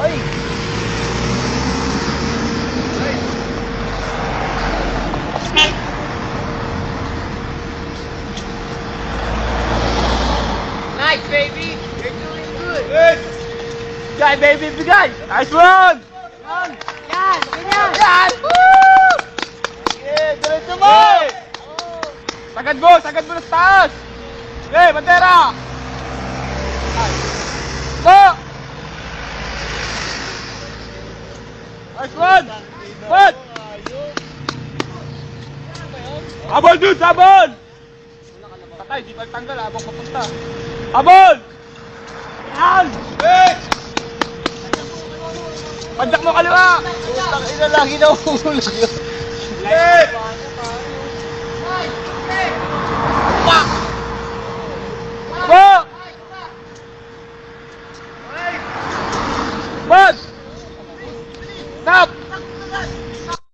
Ay! Nice, baby! You're doing good! Good! Bigay, baby, bigay! Nice one! Yan! Yan! Ganyan! Yan! Woo! Yeah, diretso mo! Hey! Sagad mo na sa taas! Hey, bandera! Go! Nice one! Good! Habol dude! Habol! Patay, di pagtanggal habang papunta. Habol! Yan! Hey! Pandak mo kaliwa! Putang ina, lagi na umuulag yun. Hey! Pak! Go! Bud!